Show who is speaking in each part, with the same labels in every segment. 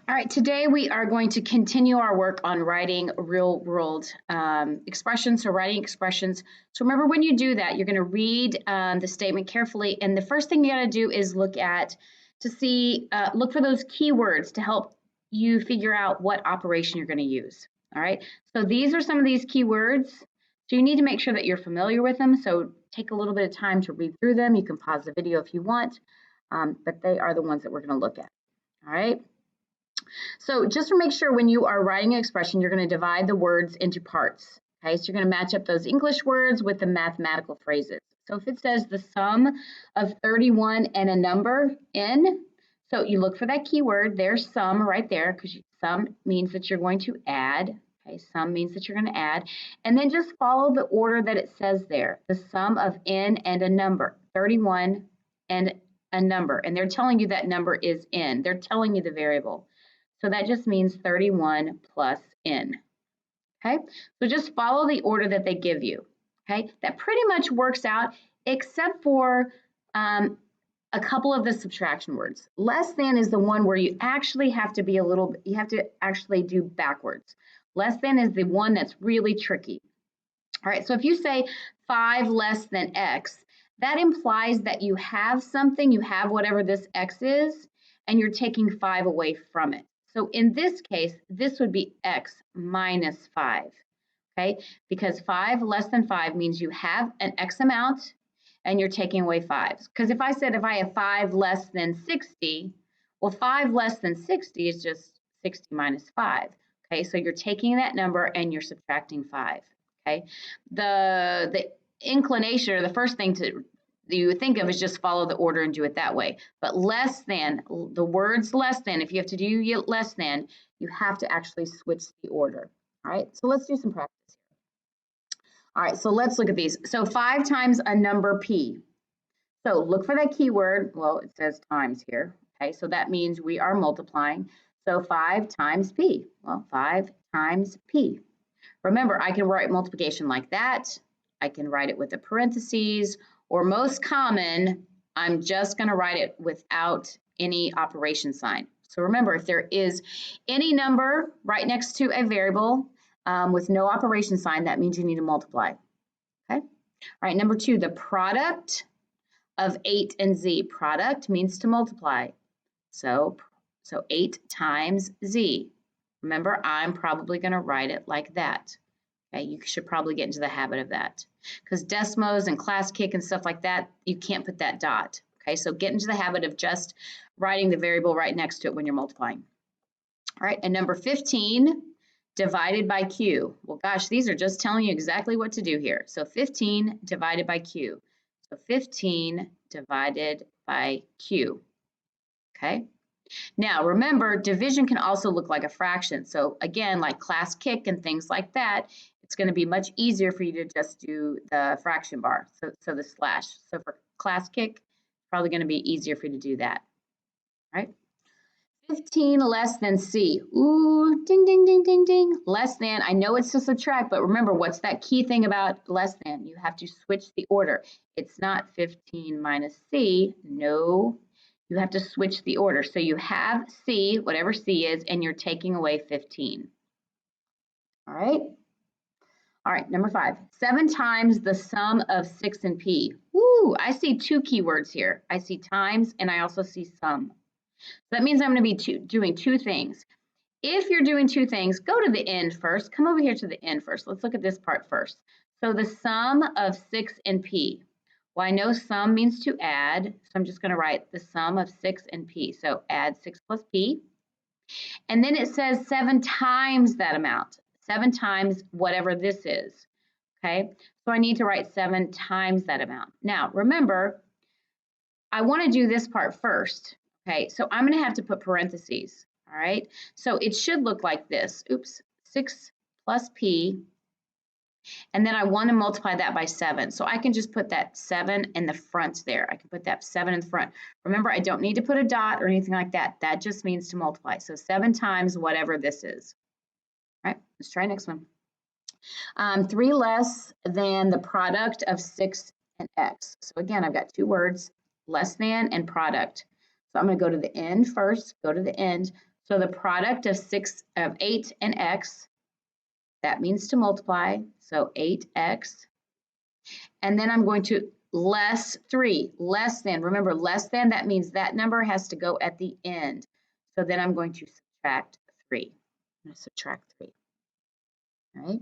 Speaker 1: All right, today we are going to continue our work on writing real world expressions, so writing expressions. So remember, when you do that, you're going to read the statement carefully, and the first thing you got to do is look for those keywords to help you figure out what operation you're going to use. All right, so these are some of these keywords. So you need to make sure that you're familiar with them, so take a little bit of time to read through them. You can pause the video if you want, but they are the ones that we're going to look at. All right. So just to make sure, when you are writing an expression, you're going to divide the words into parts. Okay, so you're going to match up those English words with the mathematical phrases. So if it says the sum of 31 and a number n, so you look for that keyword. There's sum right there, because sum means that you're going to add. Okay, sum means that you're going to add. And then just follow the order that it says there. The sum of n and a number, 31 and a number. And they're telling you that number is n. They're telling you the variable. So that just means 31 plus n. Okay, so just follow the order that they give you. Okay, that pretty much works out, except for a couple of the subtraction words. Less than is the one where you actually have to be you have to actually do backwards. Less than is the one that's really tricky. All right, so if you say 5 less than x, that implies that you have something, you have whatever this x is, and you're taking 5 away from it. So in this case, this would be x minus 5, okay? Because 5 less than 5 means you have an x amount and you're taking away 5s. Because if I have 5 less than 60, well, 5 less than 60 is just 60 minus 5, okay? So you're taking that number and you're subtracting 5, okay? The inclination, or the first thing you think of is just follow the order and do it that way. But less than, the words less than, if you have to do less than, you have to actually switch the order. All right, so let's do some practice here. All right, so let's look at these. So 5 times a number p. So look for that keyword. Well, it says times here. Okay, so that means we are multiplying. So 5 times p. Well, 5 times p. Remember, I can write multiplication like that. I can write it with the parentheses, or most common, I'm just going to write it without any operation sign. So remember, if there is any number right next to a variable with no operation sign, that means you need to multiply. Okay. All right, number 2, the product of 8 and z. Product means to multiply. So 8 times z. Remember, I'm probably going to write it like that. Okay, you should probably get into the habit of that, because Desmos and Classkick and stuff like that, you can't put that dot. Okay, so get into the habit of just writing the variable right next to it when you're multiplying. All right, and number 15, divided by q. Well, gosh, these are just telling you exactly what to do here. So 15 divided by q. So 15 divided by q. Okay. Now, remember, division can also look like a fraction. So again, like Classkick and things like that, it's going to be much easier for you to just do the fraction bar, so the slash. So for Classkick, it's probably going to be easier for you to do that. All right. 15 less than C. Ooh, ding, ding, ding, ding, ding. Less than, I know it's to subtract, but remember, what's that key thing about less than? You have to switch the order. It's not 15 minus C. No. You have to switch the order. So you have C, whatever C is, and you're taking away 15. All right. All right, number 5. 7 times the sum of 6 and P. Ooh, I see 2 keywords here. I see times and I also see sum. So that means I'm going to be doing 2 things. If you're doing 2 things, go to the end first. Come over here to the end first. Let's look at this part first. So the sum of 6 and P. Well, I know sum means to add, so I'm just going to write the sum of 6 and P. So add 6 plus P. And then it says 7 times that amount. 7 times whatever this is. Okay, so I need to write 7 times that amount. Now, remember, I want to do this part first. Okay, so I'm going to have to put parentheses. All right, so it should look like this. Oops, 6 plus P. And then I want to multiply that by 7. So I can just put that 7 in the front there. I can put that 7 in the front. Remember, I don't need to put a dot or anything like that. That just means to multiply. So 7 times whatever this is. All right, let's try next one. 3 less than the product of 6 and x. So again, I've got 2 words, less than and product. So I'm going to go to the end first, go to the end. So the product of 8 and x, that means to multiply. So 8x. And then I'm going to less 3, less than. Remember, less than, that means that number has to go at the end. So then I'm going to subtract 3. I'm going to subtract 3. All right.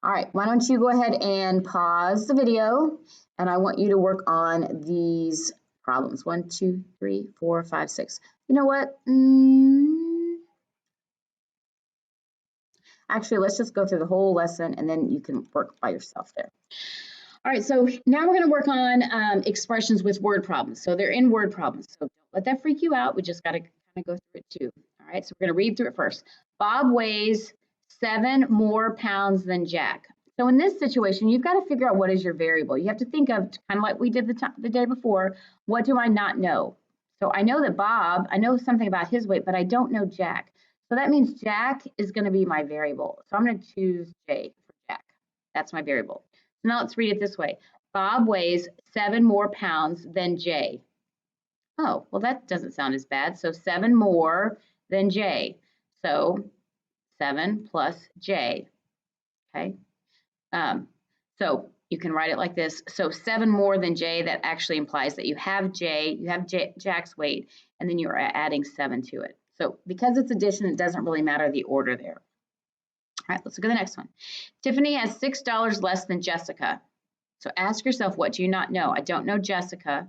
Speaker 1: All right, why don't you go ahead and pause the video, and I want you to work on these problems. 1, 2, 3, 4, 5, 6. You know what? Actually, let's just go through the whole lesson, and then you can work by yourself there. All right, so now we're going to work on expressions with word problems. So they're in word problems, so don't let that freak you out. We just got to kind of go through it too. All right, so we're going to read through it first. Bob weighs 7 more pounds than Jack. So in this situation, you've got to figure out what is your variable. You have to think of, kind of like we did the day before, what do I not know? So I know that Bob, I know something about his weight, but I don't know Jack. So that means Jack is going to be my variable. So I'm going to choose J for Jack. That's my variable. So now let's read it this way. Bob weighs 7 more pounds than J. Oh, well, that doesn't sound as bad. So 7 more than J. So 7 plus J. Okay. So you can write it like this. So 7 more than J, that actually implies that you have Jack's weight, and then you're adding 7 to it. So because it's addition, it doesn't really matter the order there. All right, let's look at the next one. Tiffany has $6 less than Jessica. So ask yourself, what do you not know? I don't know Jessica,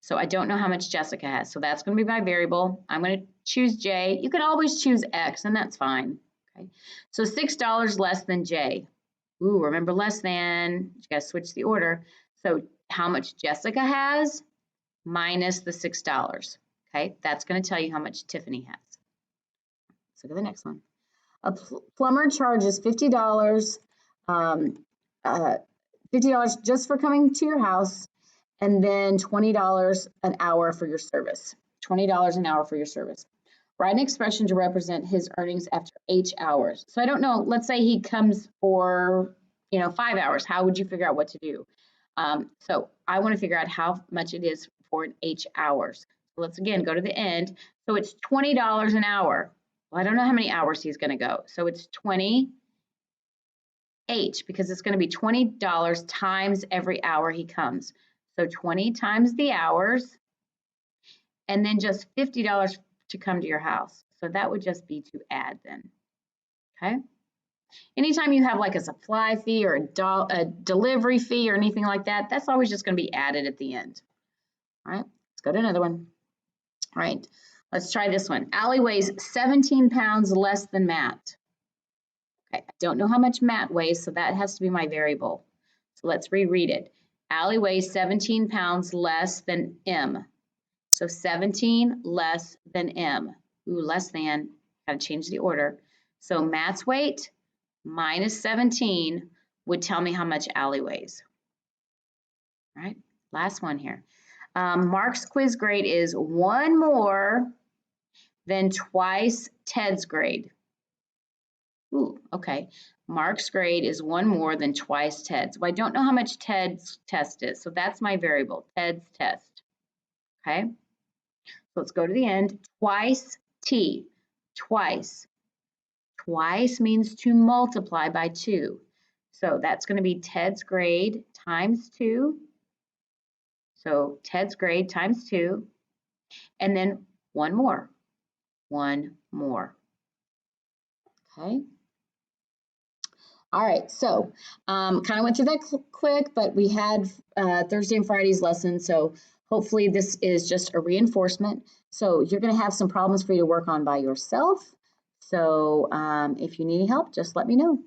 Speaker 1: so I don't know how much Jessica has. So that's going to be my variable. I'm going to choose J. You can always choose X, and that's fine. Okay. So $6 less than J. Ooh, remember less than, you got to switch the order. So how much Jessica has minus the $6. Okay, that's going to tell you how much Tiffany has. Let's look at the next one. A plumber charges $50, $50 just for coming to your house, and then $20 an hour for your service. $20 an hour for your service. Write an expression to represent his earnings after H hours. So I don't know, let's say he comes for, 5 hours. How would you figure out what to do? So I want to figure out how much it is for an H hours. So let's again go to the end. So it's $20 an hour. Well, I don't know how many hours he's going to go. So it's 20 H, because it's going to be $20 times every hour he comes. So 20 times the hours, and then just $50 to come to your house. So that would just be to add then. Okay. Anytime you have like a supply fee or a delivery fee or anything like that, that's always just going to be added at the end. All right, let's go to another one. All right, let's try this one. Allie weighs 17 pounds less than Matt. Okay, I don't know how much Matt weighs, so that has to be my variable. So let's reread it. Allie weighs 17 pounds less than M. So 17 less than M. Ooh, less than, gotta change the order. So Matt's weight minus 17 would tell me how much Allie weighs. All right, last one here. Mark's quiz grade is 1 more than twice Ted's grade. Ooh, okay. Mark's grade is 1 more than twice Ted's. Well, I don't know how much Ted's test is, so that's my variable, Ted's test. Okay, so let's go to the end. Twice T, twice. Twice means to multiply by 2. So that's going to be Ted's grade times 2. So Ted's grade times 2. And then 1 more. 1 more. Okay. All right, so kind of went through that quick, but we had Thursday and Friday's lesson, so hopefully this is just a reinforcement. So you're going to have some problems for you to work on by yourself. So if you need any help, just let me know.